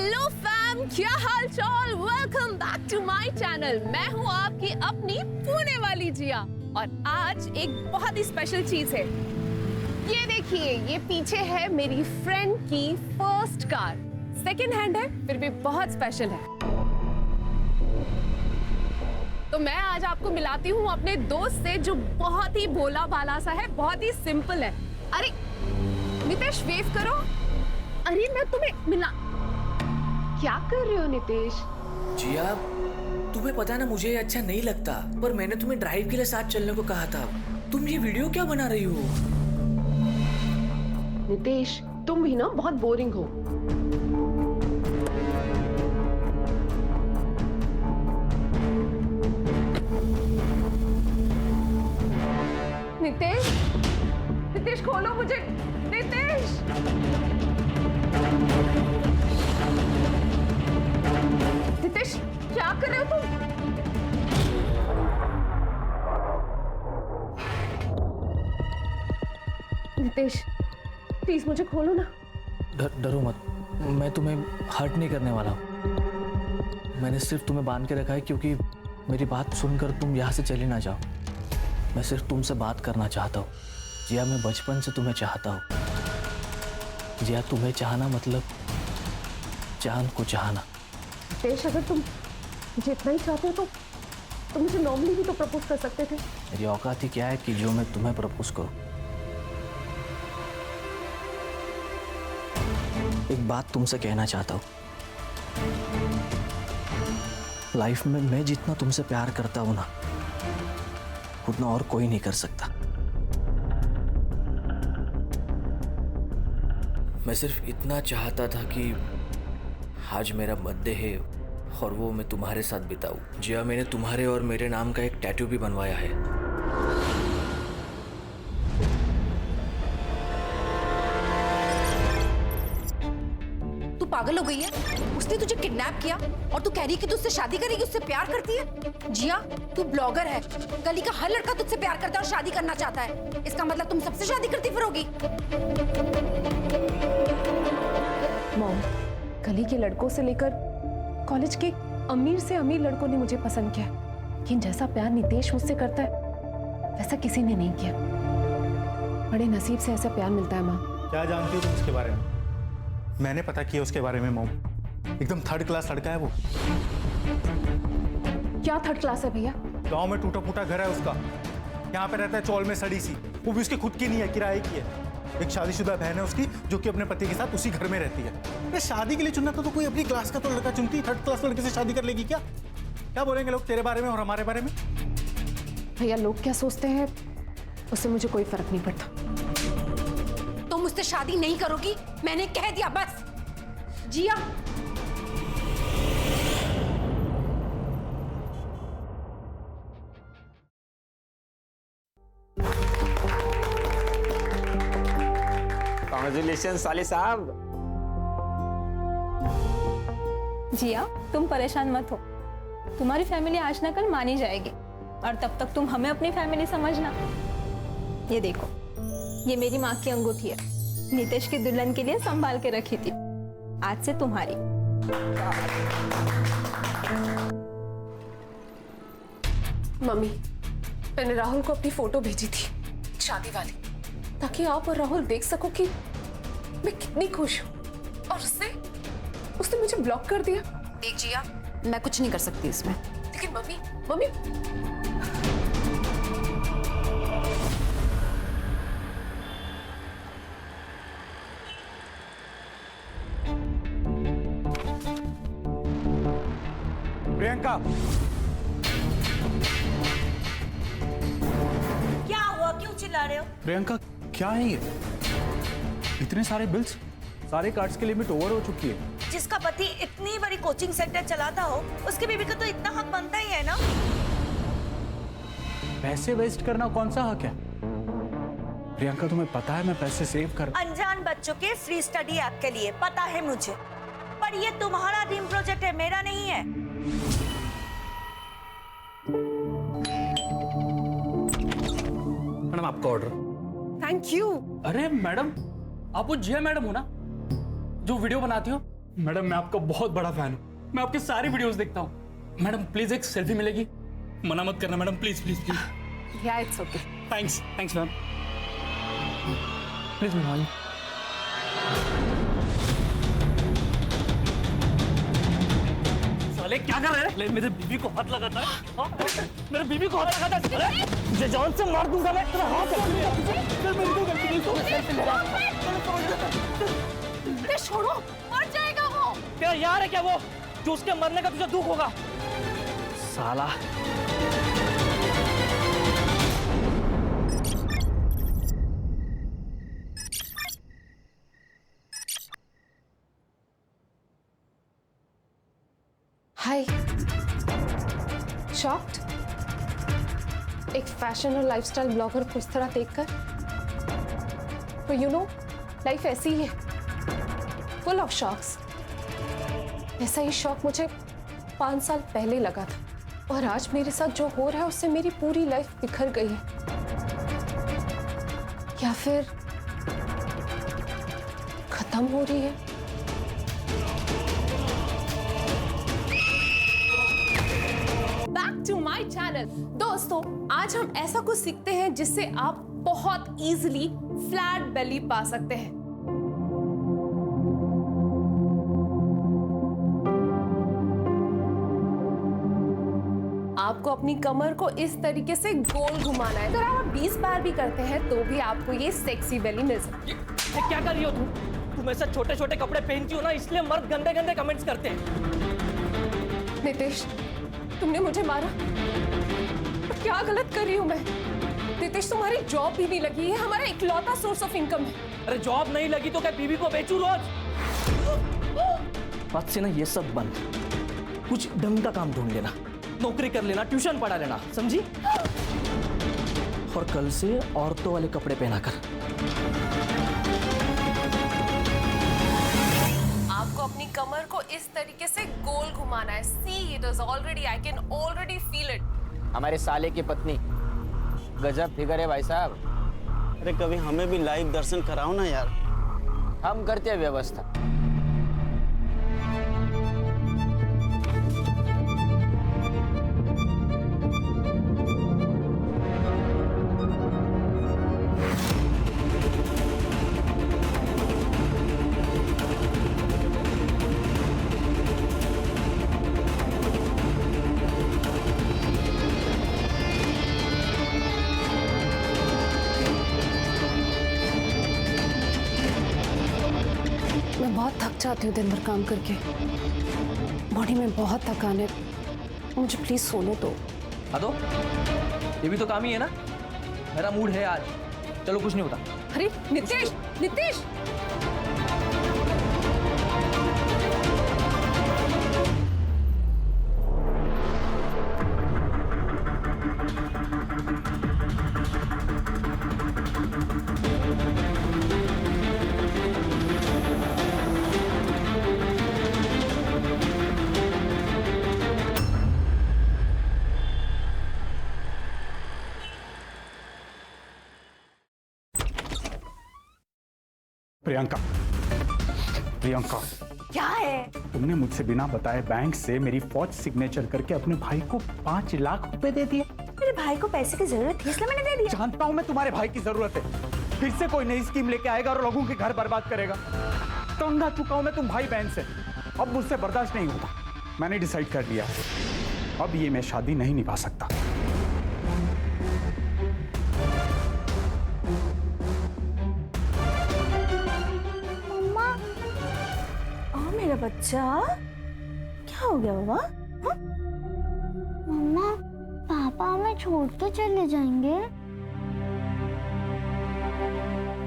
Hello fam, क्या हाल चाल। Welcome back to my channel. मैं हूँ आपकी अपनी पुणे वाली जिया और आज एक बहुत ही स्पेशल चीज है। ये देखिए, ये पीछे है मेरी फ्रेंड की फर्स्ट कार। सेकंड हैंड है, फिर भी बहुत स्पेशल है। तो मैं आज आपको मिलाती हूँ अपने दोस्त से जो बहुत ही भोला भाला सा है, बहुत ही सिंपल है। अरे नितेश, वेव करो। अरे मैं तुम्हें मिला। क्या कर रहे हो नितेश? जिया, तुम्हें पता ना मुझे ये अच्छा नहीं लगता, पर मैंने तुम्हें ड्राइव के लिए साथ चलने को कहा था। तुम ये वीडियो क्या बना रही हो? नितेश, तुम भी ना बहुत बोरिंग हो। नितेश, नितेश खोलो मुझे। नितेश, नितेश क्या कर रहे हो तुम? नितेश प्लीज मुझे खोलो ना। डरो मत, मैं तुम्हें हर्ट नहीं करने वाला हूँ। मैंने सिर्फ तुम्हें बांध के रखा है क्योंकि मेरी बात सुनकर तुम यहाँ से चली ना जाओ। मैं सिर्फ तुमसे बात करना चाहता हूँ। जिया, मैं बचपन से तुम्हें चाहता हूँ। जिया, तुम्हें चाहना मतलब चांद को चाहना। नितेश, अगर तुम मुझे इतना ही चाहते हो तो तुम मुझे नॉर्मली भी तो प्रपोज कर सकते थे। मेरी औकात ही क्या है कि जो मैं तुम्हें प्रपोज करूँ। एक बात तुमसे कहना चाहता हूँ। लाइफ में मैं जितना तुमसे प्यार करता हूँ ना, उतना और कोई नहीं कर सकता। मैं सिर्फ इतना चाहता था कि आज मेरा बर्थडे है और वो मैं तुम्हारे साथ बिताऊं। जिया, मैंने तुम्हारे और मेरे नाम का एक टैटू भी बनवाया है। तू पागल हो गई है? उसने तुझे किडनैप किया और तू कह रही है कि तू उससे शादी करेगी, उससे प्यार करती है? जिया, तू ब्लॉगर है। गली का हर लड़का तुझसे प्यार करता है और शादी करना चाहता है। इसका मतलब तुम सबसे शादी करती फिरोगी? मॉम, गली के लड़कों से लेकर कॉलेज के अमीर से अमीर लड़कों ने मुझे पसंद किया, लेकिन जैसा प्यार नितेश मुझसे करता है वैसा किसी ने नहीं किया। बड़े नसीब से ऐसा प्यार मिलता है। माँ, क्या जानती हो तुम उसके बारे में? मैंने पता किया उसके बारे में मॉम। एकदम थर्ड क्लास लड़का है वो। क्या थर्ड क्लास है भैया? गांव में टूटा फूटा घर है उसका। यहाँ पे रहता है चौल में सड़ी सी, वो भी उसकी खुद की नहीं है, किराए की है। एक शादीशुदा बहन है उसकी जो कि अपने पति के साथ उसी घर में रहती है। ये शादी के लिए चुनना तो कोई अपनी क्लास का तो लड़का चुनती, थर्ड क्लास लड़के से शादी कर लेगी क्या? क्या बोलेंगे लोग तेरे बारे में और हमारे बारे में? भैया, लोग क्या सोचते हैं उससे मुझे कोई फर्क नहीं पड़ता। तुम मुझसे शादी नहीं करोगी, मैंने कह दिया बस। जिया, कांग्रेचुलेशन साले साहब। जिया, तुम परेशान मत हो। तुम्हारी फैमिली आज न कल मानी जाएगी और तब तक तुम हमें अपनी फैमिली समझना। ये देखो, ये मेरी माँ की अंगूठी है। नितेश की दुल्हन के लिए संभाल के रखी थी, आज से तुम्हारी। मम्मी, मैंने राहुल को अपनी फोटो भेजी थी शादी वाली, ताकि आप और राहुल देख सको कि मैं कितनी खुश हूँ। और उसने मुझे ब्लॉक कर दिया। देख जिया, मैं कुछ नहीं कर सकती इसमें। लेकिन मम्मी, मम्मी प्रियंका, क्या हुआ? क्यों चिल्ला रहे हो? प्रियंका क्या है ये? इतने सारे बिल्स, सारे कार्ड्स की लिमिट ओवर हो चुकी है। जिसका पति इतनी बड़ी कोचिंग सेंटर चलाता हो, उसकी बीवी को तो इतना हक बनता ही है ना। पैसे वेस्ट करना कौन सा हक है? प्रियंका, तुम्हें पता है मैं पैसे सेव कर। अनजान बच्चों के फ्री स्टडी ऐप के लिए पता है मुझे, पर ये तुम्हारा ड्रीम प्रोजेक्ट है, मेरा नहीं है। मैडम, आपका ऑर्डर। Thank you. अरे मैडम, आप वो जिया मैडम हो ना जो वीडियो बनाती हो? मैडम मैं आपका बहुत बड़ा फैन हूँ, मैं आपके सारी वीडियोस देखता हूँ। मैडम प्लीज एक सेल्फी मिलेगी, मना मत करना मैडम, प्लीज प्लीज प्लीज। या it's okay. Thanks thanks ma'am, please ma'am आइए। साले क्या कर रहे हैं? मेरे बीबी को हाथ लगाता है, हाँ? मेरे बीबी को हाथ लगाता है, अरे तुझे जान से मार दूंगा मैं, तेरा हाथ छोड़ो, मर जाएगा वो। तेरा यार है क्या वो, जो उसके मरने का तुझे दुख होगा? साला हाय, शॉक्ड? एक फैशन और लाइफस्टाइल ब्लॉगर को इस तरह देखकर? तो यू नो, लाइफ ऐसी ही है, फुल ऑफ शॉक्स। ऐसा ही शॉक मुझे 5 साल पहले लगा था, और आज मेरे साथ जो हो रहा है उससे मेरी पूरी लाइफ बिखर गई है। या फिर खत्म हो रही है। Back to my channel. दोस्तों, आज हम ऐसा कुछ सीखते हैं जिससे आप बहुत इजीली फ्लैट बेली पा सकते हैं। आपको अपनी कमर को इस तरीके से गोल घुमाना है। अगर आप 20 बार भी करते हैं तो भी आपको ये सेक्सी बेली मिल सकती है। ये क्या कर रही हो तुम ऐसे छोटे छोटे कपड़े पहनती हो ना, इसलिए मर्द गंदे गंदे कमेंट्स करते हैं। नितेश, तुमने मुझे मारा, तो क्या गलत कर रही हूँ मैं? नितेश, तुम्हारी जॉब भी नहीं लगी है, हमारा इकलौता सोर्स ऑफ इनकम है। अरे जॉब नहीं लगी तो क्या बीवी को बेचूं रोज? आज से ना ये सब बंद, कुछ ढंग का काम ढूंढ लेना, नौकरी कर लेना, ट्यूशन पढ़ा लेना, समझी? और कल से औरतों वाले कपड़े पहना कर। आपको अपनी कमर को इस तरीके से गोल घुमाना है। See it is already, I can already feel it. हमारे साले की पत्नी गजब फिगर है भाई साहब। अरे कभी हमें भी लाइव दर्शन कराओ ना यार। हम करते हैं व्यवस्था। मैं बहुत थक जाती हूँ दिन भर काम करके, बॉडी में बहुत थकान है, मुझे प्लीज सोने दो। अदो, ये भी तो काम ही है ना। मेरा मूड है आज, चलो कुछ नहीं होता। अरे नितेश, नितेश! प्रियंका, प्रियंका, क्या है? तुमने मुझसे बिना बताए बैंक से मेरी फौज सिग्नेचर करके अपने भाई को 5 लाख रुपए दे दिए। मेरे भाई को पैसे की जरूरत थी इसलिए मैंने दे दिया। जानता हूं मैं तुम्हारे भाई की जरूरत है। फिर से कोई नई स्कीम लेके आएगा और लोगों के घर बर्बाद करेगा। तंग आ चुका हूं मैं तुम भाई बहन से, अब मुझसे बर्दाश्त नहीं होता। मैंने डिसाइड कर लिया, अब ये मैं शादी नहीं निभा सकता। मेरा बच्चा, क्या हो गया बाबा? मम्मा, पापा हमें छोड़ के चले जाएंगे।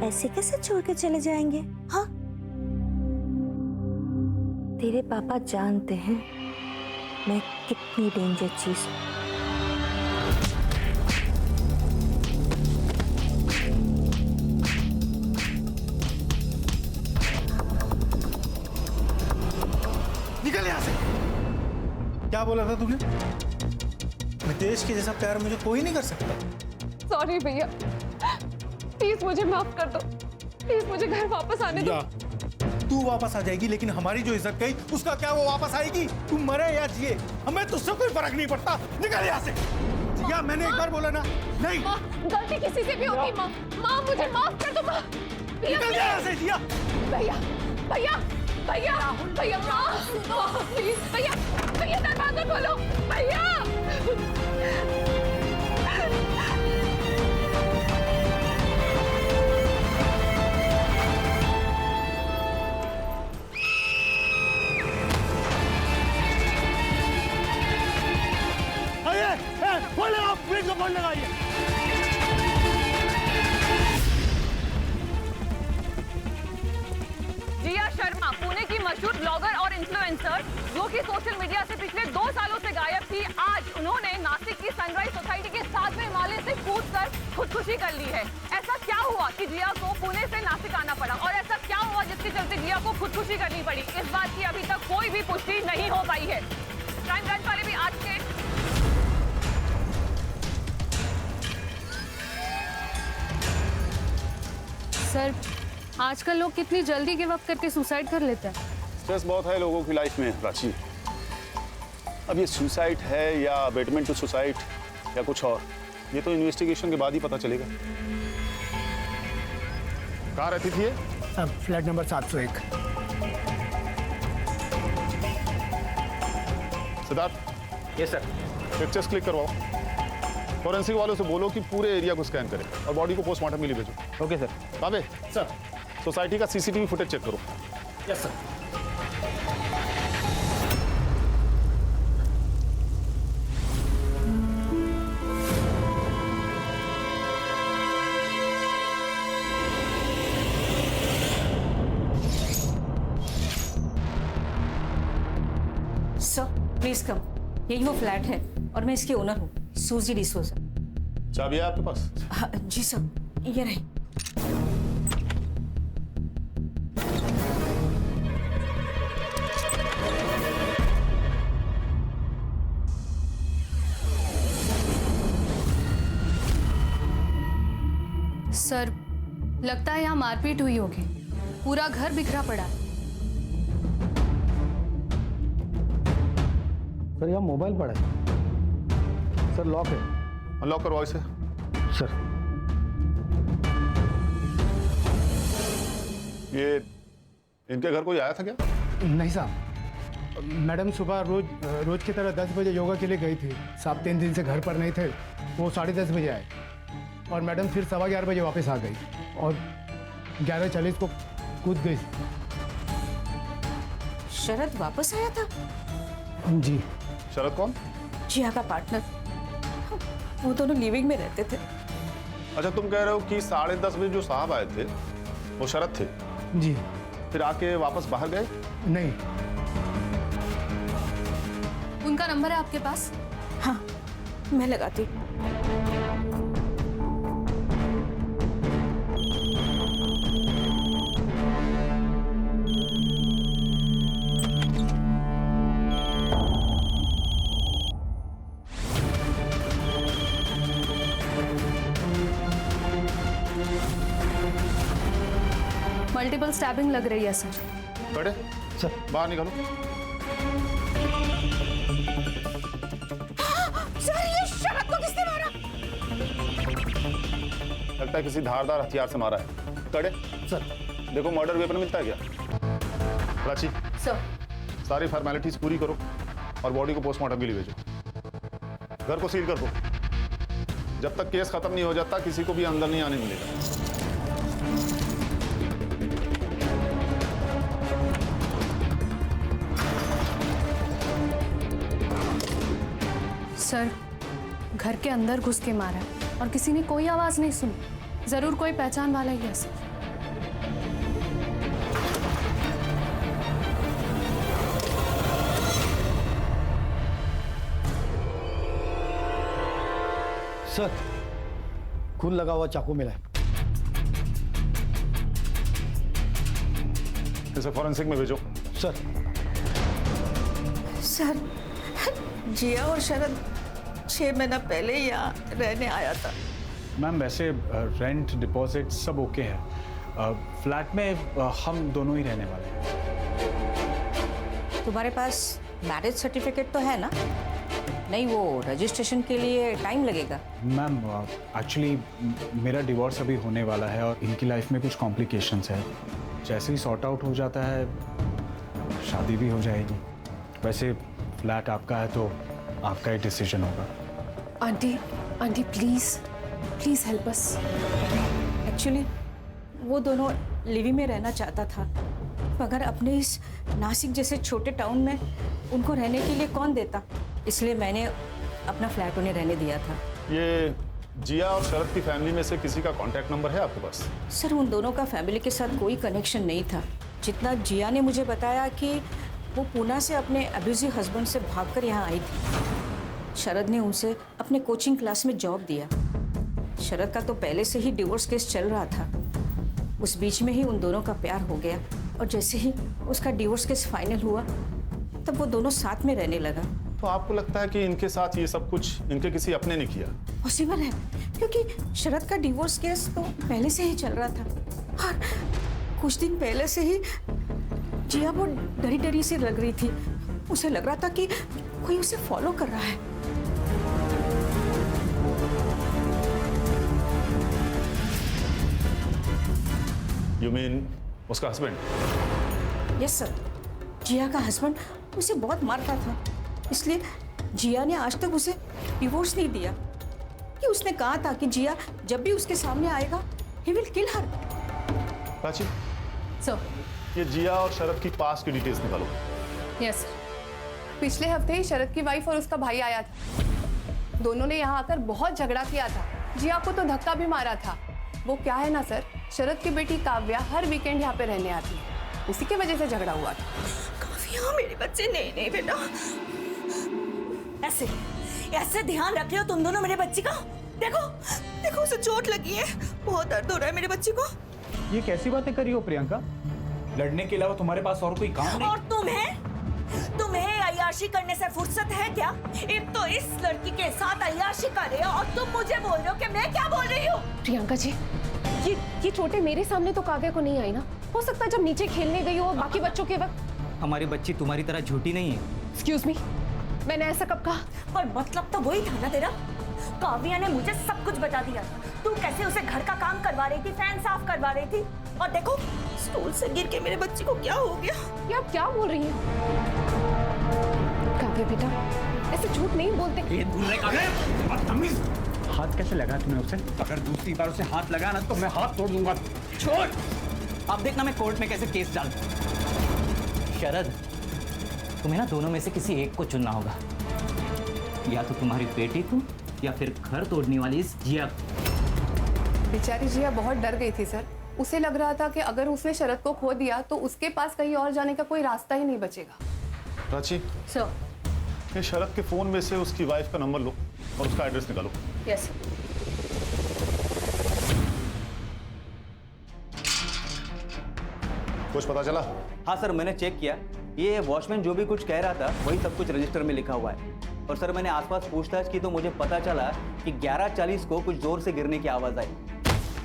ऐसे कैसे छोड़ के चले जाएंगे? हाँ, तेरे पापा जानते हैं मैं कितनी डेंजर चीज हूँ। निकल यहाँ से। क्या बोला था तूने? नितेश के जैसा प्यार मुझे कोई नहीं कर सकता। सॉरी भैया, प्लीज मुझे माफ कर दो, प्लीज मुझे घर वापस आने दो। तू वापस आ जाएगी, लेकिन हमारी जो इज्जत गई उसका क्या वो वापस आएगी? तू मरे या जिए, हमें तुझसे कोई फर्क नहीं पड़ता। निकल यहाँ से। जिया, मैंने एक बार बोला ना, नहीं। माँ, गलती किसी से भी होगी माँ। माँ, मुझे माफ कर दो माँ। निकल यहाँ से जिया। भैया, भैया, भैया, भैया, माँ, प्लीज, भैया, भैया दरवाजा खोलो, भैया। फोन लगाओ, प्लीज को फोन लगाइए। जिया शर्मा, पुणे की मशहूर ब्लॉगर और इन्फ्लुएंसर, जो कि सोशल मीडिया से पिछले 2 सालों से गायब थी, आज उन्होंने नासिक की सनराइज सोसाइटी के 7वें माले से कूदकर खुदकुशी कर ली है। ऐसा क्या हुआ कि जिया को पुणे से नासिक आना पड़ा, और ऐसा क्या हुआ जिसके चलते जिया को खुदकुशी करनी पड़ी? इस बात की अभी तक कोई भी पुष्टि नहीं हो पाई है। क्राइम ब्रांच वाले भी आज के सर, आजकल लोग कितनी जल्दी गिव अप करके सुसाइड कर लेते हैं। स्ट्रेस बहुत है लोगों की लाइफ में प्राची। अब ये सुसाइड है या अबेटमेंट टू सुसाइड या कुछ और, ये तो इन्वेस्टिगेशन के बाद ही पता चलेगा। कहाँ रहती थी ये? Flat number 701। Siddharth. Yes sir. Pictures click करवाओ। फॉरेंसिक वालों से बोलो कि पूरे एरिया को स्कैन करें और बॉडी को पोस्टमार्टम के लिए भेजो। Okay sir. काबे सर, सोसाइटी का सीसीटीवी फुटेज चेक करो। Yes sir. Sir please come, यही वो फ्लैट है और मैं इसकी ओनर हूँ, सूजी डिसोजा। चाबी है आपके पास? हाँ, जी सर, ये रही। सर, लगता है यहाँ मारपीट हुई होगी। पूरा घर बिखरा पड़ा है। सर, यहाँ मोबाइल पड़ा है। सर, लॉक है। अनलॉक करवाओ इसे। सर, ये इनके घर कोई आया था क्या? नहीं साहब, मैडम सुबह रोज की तरह 10 बजे योगा के लिए गई थी। साहब 3 दिन से घर पर नहीं थे, वो 10:30 बजे आए और मैडम फिर 11:15 बजे वापस आ गई और 11:40 को कूद गई। शरद वापस आया था? जी। शरद कौन? जिया का पार्टनर, वो दोनों लिविंग में रहते थे। अच्छा, तुम कह रहे हो कि 10:30 बजे जो साहब आए थे वो शरद थे? जी। फिर आके वापस बाहर गए? नहीं। उनका नंबर है आपके पास? हाँ, मैं लगाती। मल्टीपल स्टैबिंग लग रही है सर। बड़े सर, बाहर निकालो। सर, ये शरद को किसने मारा? लगता है किसी धारदार हथियार से मारा है। कड़े सर। देखो, मर्डर वेपन मिलता है क्या? प्राची सर, सारी फॉर्मेलिटीज पूरी करो और बॉडी को पोस्टमार्टम के लिए भेजो। घर को सील कर दो। जब तक केस खत्म नहीं हो जाता किसी को भी अंदर नहीं आने मिलेगा। सर, घर के अंदर घुस के मारा है और किसी ने कोई आवाज नहीं सुनी। जरूर कोई पहचान वाला ही है सर। सर, खून लगा हुआ चाकू मिला है। इसे फॉरेंसिक में भेजो। सर। सर, जिया और शरद 6 महीना पहले यहाँ रहने आया था। मैम, वैसे रेंट डिपॉजिट सब ओके है। फ्लैट में हम दोनों ही रहने वाले हैं। तुम्हारे पास मैरिज सर्टिफिकेट तो है ना? नहीं, वो रजिस्ट्रेशन के लिए टाइम लगेगा। मैम एक्चुअली मेरा डिवोर्स अभी होने वाला है और इनकी लाइफ में कुछ कॉम्प्लिकेशंस है। जैसे ही सॉर्ट आउट हो जाता है शादी भी हो जाएगी। वैसे फ्लैट आपका है तो आपका ही डिसीजन होगा। Aunty aunty please please help us. Actually वो दोनों लिविंग में रहना चाहता था, मगर अपने इस नासिक जैसे छोटे टाउन में उनको रहने के लिए कौन देता, इसलिए मैंने अपना फ्लैट उन्हें रहने दिया था। ये जिया और शरद की फैमिली में से किसी का कांटेक्ट नंबर है आपके पास? सर, उन दोनों का फैमिली के साथ कोई कनेक्शन नहीं था। जितना जिया ने मुझे बताया कि वो पूना से अपने अब्यूजिव हस्बैंड से भागकर यहाँ आई थी। शरद ने उनसे अपने कोचिंग क्लास में जॉब दिया। शरद का तो पहले से ही डिवोर्स केस चल रहा था। उस बीच में ही उन दोनों का प्यार हो गया और जैसे ही उसका डिवोर्स केस फाइनल हुआ तब वो दोनों साथ में रहने लगा। तो आपको लगता है कि इनके साथ ये सब कुछ इनके किसी अपने ने किया? पॉसिबल है, क्योंकि शरद का डिवोर्स केस तो पहले से ही चल रहा था और कुछ दिन पहले से ही जिया वो डरी डरी से लग रही थी। उसे लग रहा था कि कोई उसे फॉलो कर रहा है। यू मीन उसका हस्बैंड? यस सर, जिया का हस्बैंड उसे बहुत मारता था, इसलिए जिया ने आज तक उसे डिवोर्स नहीं दिया। कि उसने कहा था कि जिया जब भी उसके सामने आएगा he will kill her. Prachi, sir ये जिया और शरद की पास्ट की डिटेल्स निकालो। यस, पिछले हफ्ते ही शरद की वाइफ और उसका भाई आया था। दोनों ने यहाँ आकर बहुत झगड़ा किया था। जिया को तो धक्का भी मारा था। वो क्या है ना सर, शरद की बेटी काव्या हर वीकेंड यहाँ पे रहने आती है, उसी की वजह से झगड़ा हुआ था। काव्या मेरे बच्चे, नहीं नहीं बेटा, ऐसे ऐसे ध्यान रख रहे हो तुम दोनों मेरे बच्चे का। देखो देखो उसे चोट लगी है, बहुत दर्द हो रहा है मेरे बच्चे को। ये कैसी बातें कर रही हो प्रियंका? लड़ने के अलावा तुम्हारे पास और कोई काम नहीं? और तुम्हें अय्याशी करने से फुर्सत है क्या? एक तो इस लड़की के साथ अय्याशी कर रहे हो और तुम मुझे बोल रहे हो कि मैं क्या बोल रही हूँ? प्रियंका जी, ये चोटें मेरे सामने तो काव्या को नहीं आई ना। हो सकता है जब नीचे खेलने गई हो बाकी बच्चों के वक्त। हमारी बच्ची तुम्हारी तरह झूठी नहीं है। एक्सक्यूज मी, मैंने ऐसा कब कहा? पर मतलब तो वही था ना तेरा। काव्या ने मुझे सब कुछ बता दिया। तू कैसे उसे घर का काम करवा रही थी, फैन साफ करवा रही थी, और देखो स्टूल से गिर के मेरे बच्चे को क्या हो गया। ये आप क्या बोल रही हैं? काव्या बेटा, ऐसे झूठ नहीं बोलते। ये दूर रहे काव्या, बदतमीज। हाथ कैसे लगा तुमने उसे? अगर दूसरी बार उसे हाथ लगा ना तो मैं हाथ तोड़ दूंगा। छोड़, अब देखना मैं कोर्ट में कैसे केस डालता हूं। शरद, तुम्हें ना दोनों में से किसी एक को चुनना होगा। या तो तुम्हारी बेटी को या फिर घर तोड़ने वाली इस जिया। बेचारी जिया बहुत डर गई थी सर। उसे लग रहा था कि अगर उसने शरद को खो दिया तो उसके पास कहीं और जाने का कोई रास्ता ही नहीं बचेगा। प्राची, सर ये शरद के फोन में से उसकी वाइफ का नंबर लो और उसका एड्रेस निकालो। यस। कुछ पता चला? हाँ सर, मैंने चेक किया। ये वॉचमैन जो भी कुछ कह रहा था वही सब कुछ रजिस्टर में लिखा हुआ है। और सर मैंने आसपास पूछताछ की तो मुझे पता चला कि 11:40 को कुछ जोर से गिरने की आवाज़ आई।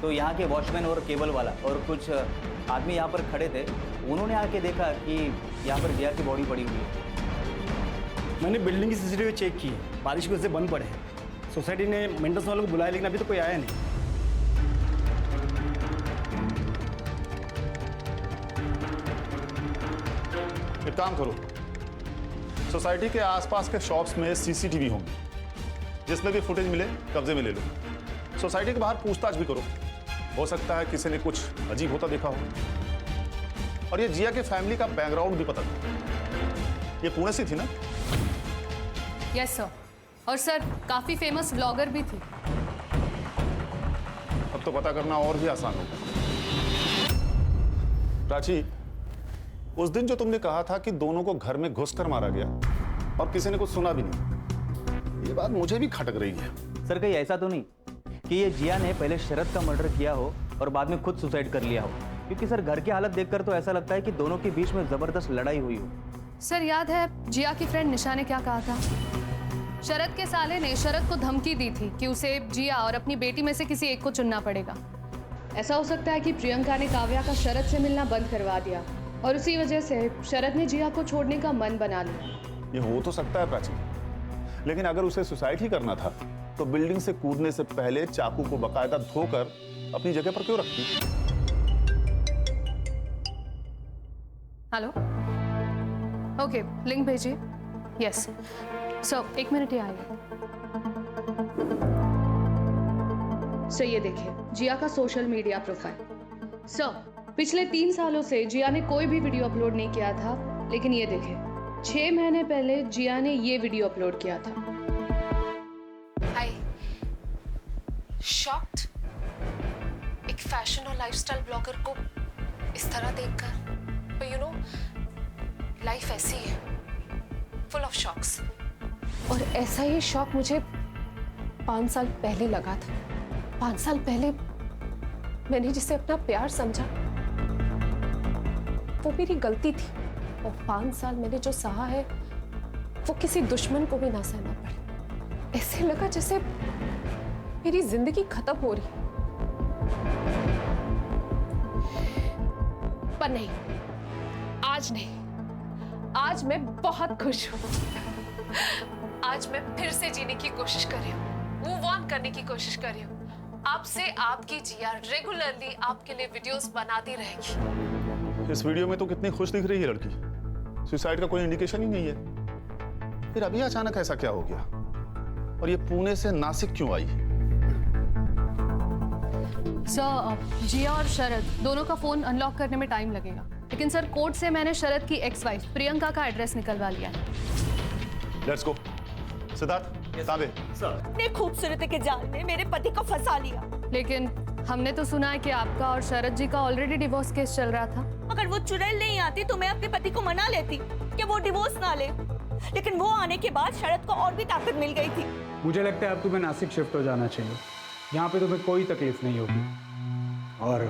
तो यहाँ के वॉचमैन और केबल वाला और कुछ आदमी यहाँ पर खड़े थे। उन्होंने आके देखा कि यहाँ पर जिया की बॉडी पड़ी हुई है। मैंने बिल्डिंग की सीसीटीवी चेक की है, बारिश की वजह से बंद पड़े हैं। सोसाइटी ने मेंटेनेंस वालों को बुलाया लेकिन अभी तो कोई आया नहीं। एक काम करो, सोसाइटी के आसपास के शॉप्स में सीसीटीवी होंगी, जिसमें भी फुटेज मिले कब्जे में ले लो। सोसाइटी के बाहर पूछताछ भी करो, हो सकता है किसी ने कुछ अजीब होता देखा हो। और ये जिया के फैमिली का बैकग्राउंड भी पता करो। ये पुणे से थी ना? Yes sir. और सर काफी फेमस ब्लॉगर भी थी। अब तो पता करना और भी आसान होगा। प्राची, उस दिन जो तुमने कहा था कि दोनों को घर में घुसकर मारा गया और किसी ने कुछ सुना भी नहीं, ये बात मुझे भी खटक रही है। सर कहीं ऐसा तो नहीं कि ये जिया ने पहले शरद का मर्डर किया हो और बाद में खुद सुसाइड कर लिया हो? क्योंकि सर घर की हालत देखकर तो ऐसा लगता है कि दोनों के बीच में जबरदस्त लड़ाई हुई हो। सर याद है जिया की फ्रेंड निशा ने क्या कहा था? शरद के साले ने शरद को धमकी दी थी कि उसे जिया और अपनी बेटी में से किसी एक को चुनना पड़ेगा। ऐसा हो सकता है कि प्रियंका ने काव्या का शरद से मिलना बंद करवा दिया और उसी वजह से शरद ने जिया को छोड़ने का मन बना लिया। ये हो तो सकता है प्राची, लेकिन अगर उसे सुसाइड ही करना था तो बिल्डिंग से कूदने से पहले चाकू को बकायदा धोकर अपनी जगह पर क्यों रखती? हेलो, ओके, लिंक भेजिए। यस सर, 1 मिनट ही आइए। सर ये देखिए जिया का सोशल मीडिया प्रोफाइल। सर पिछले 3 सालों से जिया ने कोई भी वीडियो अपलोड नहीं किया था, लेकिन ये देखिए 6 महीने पहले जिया ने ये वीडियो अपलोड किया था। हाय, शॉक्ड एक फैशन और लाइफस्टाइल ब्लॉगर को इस तरह देखकर। पर यू नो लाइफ ऐसी है, फुल ऑफ शॉक्स। और ऐसा ही शॉक मुझे 5 साल पहले लगा था। 5 साल पहले मैंने जिसे अपना प्यार समझा वो मेरी गलती थी, और 5 साल मैंने जो सहा है वो किसी दुश्मन को भी ना सहना पड़े। ऐसे लगा जैसे मेरी जिंदगी खत्म हो रही। पर नहीं, आज नहीं, आज मैं बहुत खुश हूं। आज मैं फिर से जीने की कोशिश कर रही हूँ, मूव ऑन करने की कोशिश कर रही हूँ। आपसे आपकी जिया रेगुलरली आपके लिए वीडियोस बनाती रहेगी। इस वीडियो में तो कितनी खुश दिख रही है लड़की, सुसाइड का कोई इंडिकेशन ही नहीं है। फिर अभी अचानक ऐसा क्या हो गया, और ये पुणे से नासिक क्यों आई? सर जिया और शरद दोनों का फोन अनलॉक करने में टाइम लगेगा, लेकिन सर कोर्ट से मैंने शरद की एक्स वाइफ प्रियंका का एड्रेस निकलवा लिया है। Let's go. सिद्धार्थ, ताबे। ने खूबसूरती के जाल में मेरे पति को फंसा लिया। लेकिन हमने तो सुना है कि आपका और शरद जी का ऑलरेडी डिवोर्स केस चल रहा था। अगर वो चुड़ैल नहीं आती तो मैं अपने पति को मना लेती कि वो डिवोर्स ना ले, लेकिन वो आने के बाद शरद को और भी ताकत मिल गई थी। मुझे लगता है अब तुम्हें नासिक शिफ्ट हो जाना चाहिए, यहाँ पे तुम्हें कोई तकलीफ नहीं होगी, और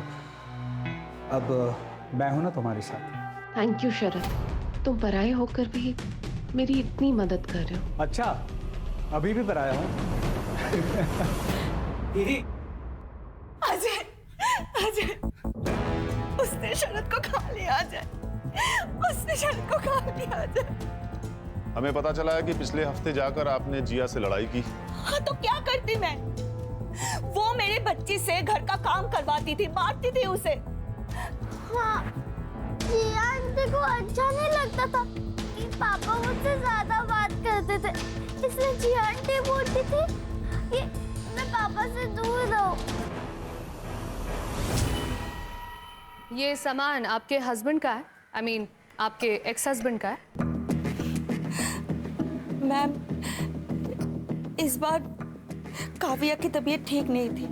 अब मैं हूं ना तुम्हारे साथ। थैंक यू शरद, तुम पराये होकर भी मेरी इतनी मदद कर रहे हो। अच्छा, अभी भी पराया हूँ। अजय, अजय, उसने शरद को खा लिया अजय, उसने शरद को खा लिया अजय। हमें पता चला है कि पिछले हफ्ते जाकर आपने जिया से लड़ाई की। हाँ तो क्या करती मैं? वो मेरे बच्ची से घर का काम करवाती थी, मारती थी उसे। हाँ, जिया आंटी को अच्छा नहीं लगता था कि पापा मुझसे ज्यादा बात करते थे, इसलिए जिया आंटी बोलती थी कि मैं पापा से दूर रहूं। ये सामान आपके हस्बैंड का है? I mean, आपके एक्स हस्बैंड का है? मैम, इस बार काव्या की तबीयत ठीक नहीं थी,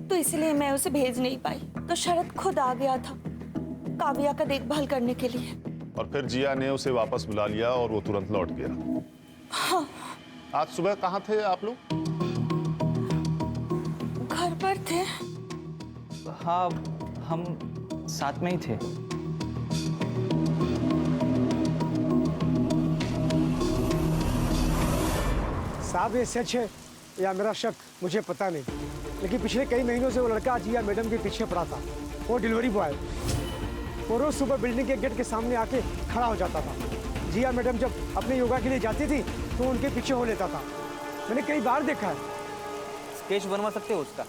तो इसलिए मैं उसे भेज नहीं पाई। तो शरद खुद आ गया था काव्या का देखभाल करने के लिए। और फिर जिया ने उसे वापस बुला लिया और वो तुरंत लौट गया। हाँ। आज सुबह कहाँ थे आप लोग? घर पर थे। हाँ, हम साथ में ही थे। साहब ये सच है या मेरा शक मुझे पता नहीं, लेकिन पिछले कई महीनों से वो लड़का जिया मैडम के पीछे पड़ा था। वो डिलीवरी बॉय, वो रोज सुबह बिल्डिंग के गेट के सामने आके खड़ा हो जाता था। जिया मैडम जब अपने योगा के लिए जाती थी तो उनके पीछे हो लेता था। मैंने कई बार देखा है। स्केच बनवा सकते हो उसका?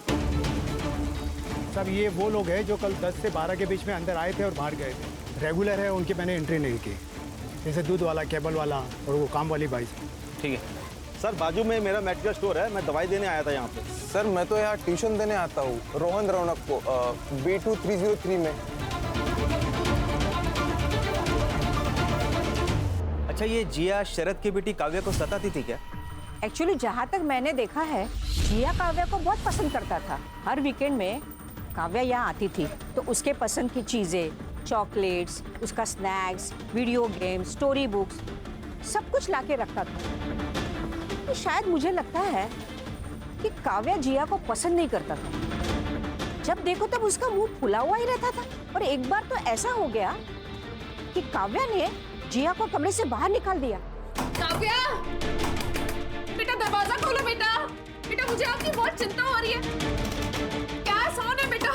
सब ये वो लोग हैं जो कल 10 से 12 के बीच में अंदर आए थे और बाहर गए थे। रेगुलर है, उनकी मैंने एंट्री नहीं की, जैसे दूध वाला, केबल वाला और वो काम वाली बाई। ठीक है सर, बाजू में मेरा मेडिकल स्टोर है, मैं दवाई देने आया था यहाँ पे। सर मैं तो यहाँ ट्यूशन देने आता हूँ रोहन रौनक को B2 303 में। अच्छा, ये जिया शरद की बेटी काव्या को सताती थी क्या? एक्चुअली जहाँ तक मैंने देखा है, जिया काव्या को बहुत पसंद करता था। हर वीकेंड में काव्या यहाँ आती थी तो उसके पसंद की चीज़ें, चॉकलेट्स, उसका snacks, video games, story books, सब कुछ लाके रखता था। शायद मुझे लगता है कि काव्या जिया को पसंद नहीं करता था। जब देखो तब उसका मुंह फुला हुआ ही रहता था। और एक बार तो ऐसा हो गया कि काव्या ने जिया को कमरे से बाहर निकाल दिया। काव्या, बेटा दरवाजा खोलो बेटा। बेटा मुझे आपकी बहुत चिंता हो रही है। क्या है? सोने बेटा।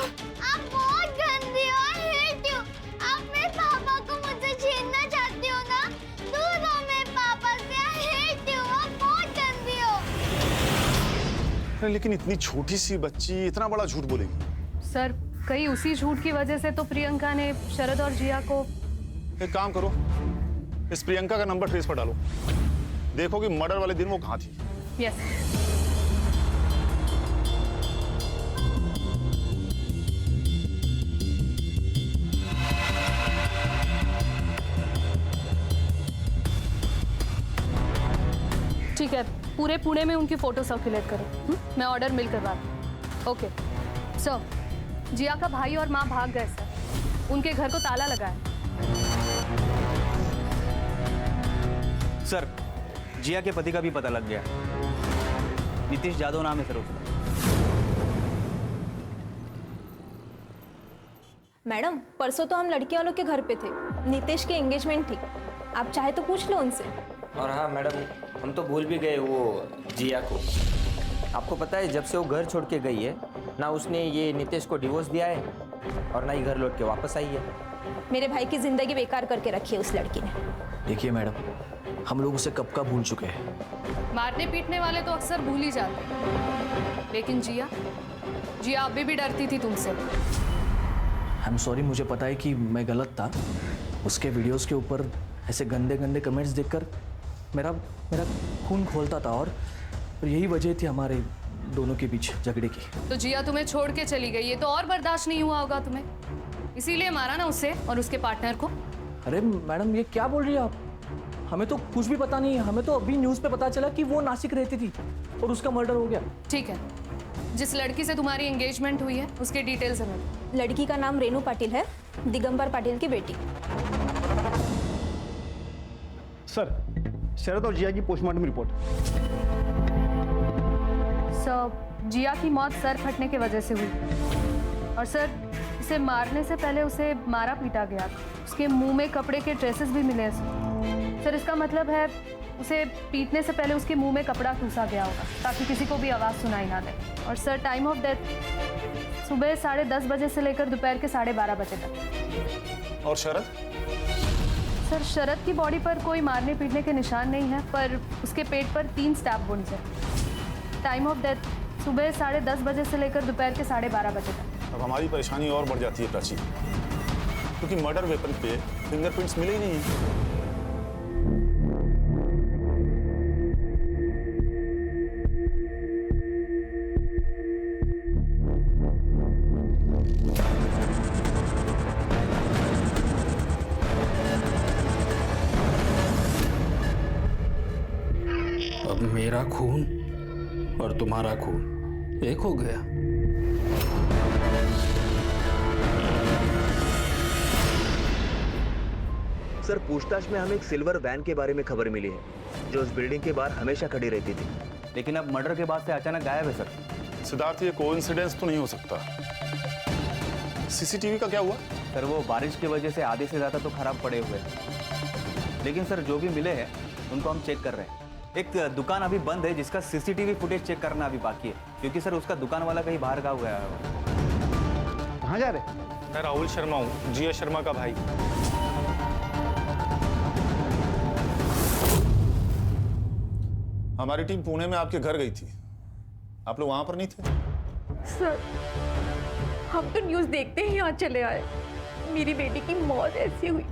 अरे लेकिन इतनी छोटी सी बच्ची इतना बड़ा झूठ बोलेगी? सर कहीं उसी झूठ की वजह से तो प्रियंका ने शरद और जिया को। एक काम करो, इस प्रियंका का नंबर ट्रेस पर डालो, देखो कि मर्डर वाले दिन वो कहाँ थी। यस। ठीक है, पूरे पुणे में उनकी फोटो सर्कुलेट करो। मैं ऑर्डर मिल करवा दूँ। ओके सर, जिया का भाई और माँ भाग गए सर, उनके घर को ताला लगा है। सर जिया के पति का भी पता लग गया, नीतीश जादव नाम है सर उसका। मैडम परसों तो हम लड़की वालों के घर पे थे, नीतीश की एंगेजमेंट थी, आप चाहे तो पूछ लो उनसे। और हाँ मैडम, हम तो भूल भी गए वो जिया को। आपको पता है जब से वो घर छोड़ के गई है ना उसने ये नीतीश को डिवोर्स दिया है और ना ही घर लौट के वापस आई है। मेरे भाई की जिंदगी बेकार करके रखी है उस लड़की ने। देखिए मैडम, हम लोग उसे कब का भूल चुके हैं। मारने पीटने वाले तो अक्सर भूल ही जाते हैं, लेकिन जिया अभी भी डरती थी तुमसे। आई एम सॉरी, मुझे पता है कि मैं गलत था। उसके वीडियोस के ऊपर ऐसे गंदे गंदे कमेंट्स देखकर मेरा खून खोलता था और यही वजह थी हमारे दोनों के बीच झगड़े की। तो जिया तुम्हें छोड़ के चली गई, ये तो और बर्दाश्त नहीं हुआ होगा तुम्हें, इसीलिए मारा ना उसे और उसके पार्टनर को। अरे मैडम ये क्या बोल रही है आप? हमें तो कुछ भी पता नहीं है, हमें तो अभी न्यूज़ पे पता चला कि वो नासिक रहती थी और उसका मर्डर हो गया। ठीक है, जिस लड़की से तुम्हारी एंगेजमेंट हुई है उसके डिटेल्स हमें। लड़की का नाम रेनू पाटिल है, दिगंबर पाटिल की बेटी। सर शरद और जिया की पोस्टमार्टम रिपोर्ट। सर जिया की मौत सर फटने की वजह से हुई और सर इसे मारने से पहले उसे मारा पीटा गया, उसके मुंह में कपड़े के ट्रेसेस भी मिले सर। इसका मतलब है उसे पीटने से पहले उसके मुंह में कपड़ा ठूसा गया होगा ताकि किसी को भी आवाज़ सुनाई ना दे। और सर टाइम ऑफ डेथ सुबह 10:30 बजे से लेकर दोपहर के 12:30 बजे तक। और शरद? सर शरद की बॉडी पर कोई मारने पीटने के निशान नहीं है, पर उसके पेट पर 3 स्टैब वुंड्स हैं। टाइम ऑफ डेथ सुबह 10:30 बजे से लेकर दोपहर के 12:30 बजे तक। अब हमारी परेशानी और बढ़ जाती है प्राची, क्योंकि मर्डर वेपन पे फिंगरप्रिंट्स मिले ही नहीं है। अब मेरा खून और तुम्हारा खून एक हो गया। सर पूछताछ में हमें एक सिल्वर वैन के बारे में खबर मिली है जो उस बिल्डिंग के बाहर हमेशा खड़ी रहती थी, लेकिन अब मर्डर के बाद से अचानक गायब है सर। सिद्धार्थ, ये कोइंसिडेंस तो नहीं हो सकता। सीसीटीवी का क्या हुआ? सर वो बारिश की वजह से आधे से ज़्यादा तो खराब पड़े हुए हैं, लेकिन सर जो भी मिले हैं उनको हम चेक कर रहे हैं। एक दुकान अभी बंद है जिसका सीसीटीवी फुटेज चेक करना अभी बाकी है, क्योंकि सर उसका दुकान वाला कहीं बाहर गाँव गया है। कहाँ जा रहे? मैं राहुल शर्मा हूँ, जिया शर्मा का भाई। हमारी टीम पुणे में आपके घर गई थी, आप लोग वहां पर नहीं थे? सर हम तो न्यूज़ देखते ही यहाँ चले आए, मेरी बेटी की मौत ऐसी हुई,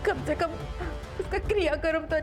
कम से कम उसका क्रियाक्रम तो